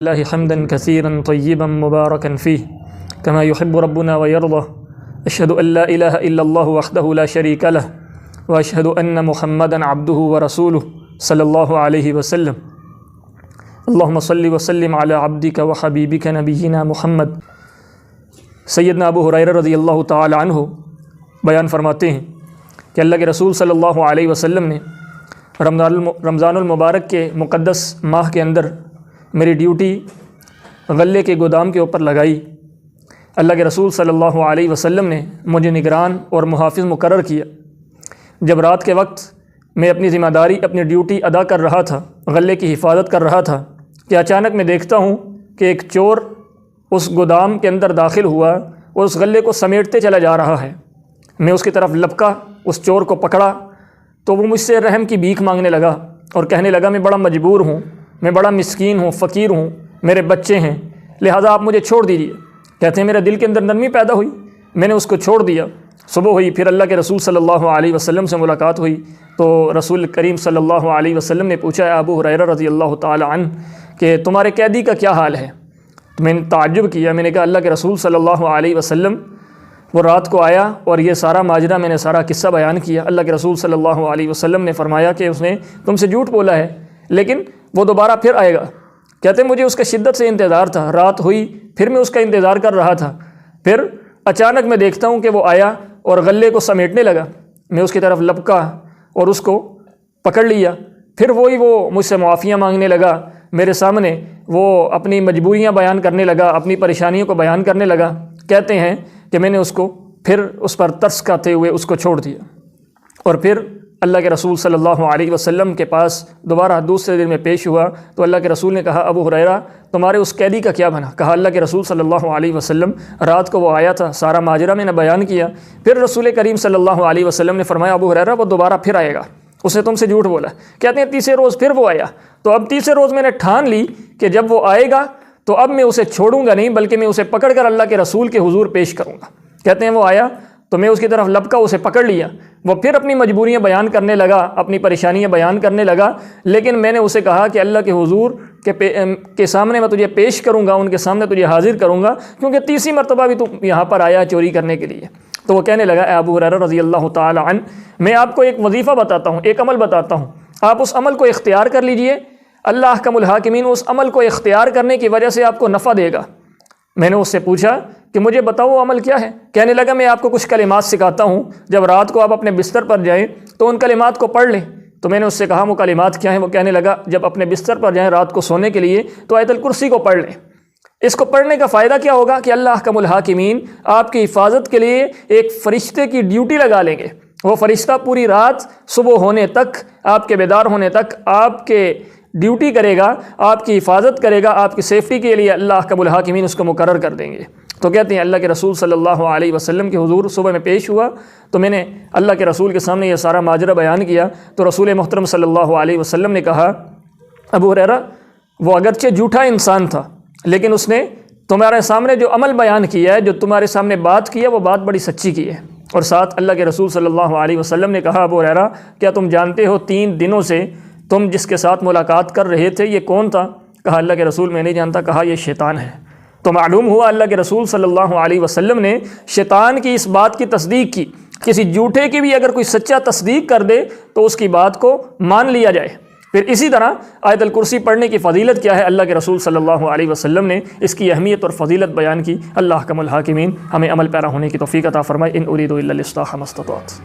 الله حمدا كثيرا طيبا مباركا فيه كما يحب ربنا ويرضى. أشهد أن لا إله إلا الله وحده لا شريك له وأشهد أن محمدا عبده ورسوله صلى الله عليه وسلم. اللهم صل وسلم على عبدك وحبيبك نبينا محمد. سیدنا ابو ہریرہ رضی اللہ تعالی عنہ بیان فرماتے ہیں کہ اللہ کے رسول صلی اللہ علیہ وسلم نے رمضان المبارک کے مقدس ماہ کے اندر میری ڈیوٹی غلے کے گودام کے اوپر لگائی۔ اللہ کے رسول صلی اللہ علیہ وسلم نے مجھے نگران اور محافظ مقرر کیا۔ جب رات کے وقت میں اپنی ذمہ داری اپنی ڈیوٹی ادا کر رہا تھا، غلے کی حفاظت کر رہا تھا کہ اچانک میں دیکھتا ہوں کہ ایک چور اس گودام کے اندر داخل ہوا اور اس غلے کو سمیٹتے چلا جا رہا ہے۔ میں اس کی طرف لپکا، اس چور کو پکڑا تو وہ مجھ سے رحم کی بھیک مانگنے لگا اور کہنے لگا میں بڑا مجبور ہوں، میں بڑا مسکین ہوں، فقیر ہوں، میرے بچے ہیں، لہٰذا آپ مجھے چھوڑ دیجیے۔ کہتے ہیں میرے دل کے اندر نرمی پیدا ہوئی، میں نے اس کو چھوڑ دیا۔ صبح ہوئی، پھر اللہ کے رسول صلی اللہ علیہ وسلم سے ملاقات ہوئی تو رسول کریم صلی اللہ علیہ وسلم نے پوچھا ہے ابو ہریرہ رضی اللہ تعالی عنہ کہ تمہارے قیدی کا کیا حال ہے؟ تو میں نے تعجب کیا، میں نے کہا اللہ کے رسول صلی اللہ علیہ وسلم وہ رات کو آیا اور یہ سارا ماجرا میں نے سارا قصہ بیان کیا۔ اللہ کے رسول صلی اللہ علیہ وسلم نے فرمایا کہ اس نے تم سے جھوٹ بولا ہے لیکن وہ دوبارہ پھر آئے گا۔ کہتے ہیں مجھے اس کا شدت سے انتظار تھا، رات ہوئی پھر میں اس کا انتظار کر رہا تھا، پھر اچانک میں دیکھتا ہوں کہ وہ آیا اور غلے کو سمیٹنے لگا۔ میں اس کی طرف لپکا اور اس کو پکڑ لیا، پھر وہ مجھ سے معافیاں مانگنے لگا، میرے سامنے وہ اپنی مجبوریاں بیان کرنے لگا، اپنی پریشانیوں کو بیان کرنے لگا۔ کہتے ہیں کہ میں نے اس کو پھر اس پر ترس کھاتے ہوئے اس کو چھوڑ دیا اور پھر اللہ کے رسول صلی اللہ علیہ وسلم کے پاس دوبارہ دوسرے دن میں پیش ہوا تو اللہ کے رسول نے کہا ابو ہریرہ تمہارے اس قیدی کا کیا بنا؟ کہا اللہ کے رسول صلی اللہ علیہ وسلم رات کو وہ آیا تھا، سارا ماجرا میں نے بیان کیا، پھر رسول کریم صلی اللہ علیہ وسلم نے فرمایا ابو ہریرہ وہ دوبارہ پھر آئے گا، اس نے تم سے جھوٹ بولا۔ کہتے ہیں تیسرے روز پھر وہ آیا، تو اب تیسرے روز میں نے ٹھان لی کہ جب وہ آئے گا تو اب میں اسے چھوڑوں گا نہیں بلکہ میں اسے پکڑ کر اللہ کے رسول کے حضور پیش کروں گا۔ کہتے ہیں وہ آیا تو میں اس کی طرف لپکا، اسے پکڑ لیا، وہ پھر اپنی مجبوریاں بیان کرنے لگا، اپنی پریشانیاں بیان کرنے لگا، لیکن میں نے اسے کہا کہ اللہ کے حضور کے سامنے میں تجھے پیش کروں گا، ان کے سامنے تجھے حاضر کروں گا، کیونکہ تیسری مرتبہ بھی تو یہاں پر آیا چوری کرنے کے لیے۔ تو وہ کہنے لگا اے ابو ہریرہ رضی اللہ تعالی عنہ میں آپ کو ایک وظیفہ بتاتا ہوں، ایک عمل بتاتا ہوں، آپ اس عمل کو اختیار کر لیجئے، اللہ احکم الحاکمین اس عمل کو اختیار کرنے کی وجہ سے آپ کو نفع دے گا۔ میں نے اس سے پوچھا کہ مجھے بتاؤ وہ عمل کیا ہے؟ کہنے لگا میں آپ کو کچھ کلمات سکھاتا ہوں، جب رات کو آپ اپنے بستر پر جائیں تو ان کلمات کو پڑھ لیں۔ تو میں نے اس سے کہا وہ کلمات کیا ہیں؟ وہ کہنے لگا جب اپنے بستر پر جائیں رات کو سونے کے لیے تو آیت الکرسی کو پڑھ لیں۔ اس کو پڑھنے کا فائدہ کیا ہوگا کہ اللہ احکم الحاکمین آپ کی حفاظت کے لیے ایک فرشتے کی ڈیوٹی لگا لیں گے، وہ فرشتہ پوری رات صبح ہونے تک، آپ کے بیدار ہونے تک آپ کے ڈیوٹی کرے گا، آپ کی حفاظت کرے گا، آپ کی سیفٹی کے لیے اللہ احکم الحاکمین اس کو مقرر کر دیں گے۔ تو کہتے ہیں اللہ کے رسول صلی اللہ علیہ وسلم کے حضور صبح میں پیش ہوا تو میں نے اللہ کے رسول کے سامنے یہ سارا ماجرا بیان کیا تو رسول محترم صلی اللہ علیہ وسلم نے کہا ابو ہریرہ وہ اگرچہ جھوٹا انسان تھا لیکن اس نے تمہارے سامنے جو عمل بیان کیا ہے، جو تمہارے سامنے بات کی ہے، وہ بات بڑی سچی کی ہے۔ اور ساتھ اللہ کے رسول صلی اللہ علیہ وسلم نے کہا ابو ہریرہ کیا تم جانتے ہو 3 دنوں سے تم جس کے ساتھ ملاقات کر رہے تھے یہ کون تھا؟ کہا اللہ کے رسول میں نہیں جانتا۔ کہا یہ شیطان ہے۔ تو معلوم ہوا اللہ کے رسول صلی اللہ علیہ وسلم نے شیطان کی اس بات کی تصدیق کی، کسی جھوٹے کی بھی اگر کوئی سچا تصدیق کر دے تو اس کی بات کو مان لیا جائے۔ پھر اسی طرح آیت الکرسی پڑھنے کی فضیلت کیا ہے، اللہ کے رسول صلی اللہ علیہ وسلم نے اس کی اہمیت اور فضیلت بیان کی۔ اللہ احکم الحاکمین ہمیں عمل پیرا ہونے کی توفیق عطا فرمائے۔ ان اريد الا الاصلاح ما استطعت۔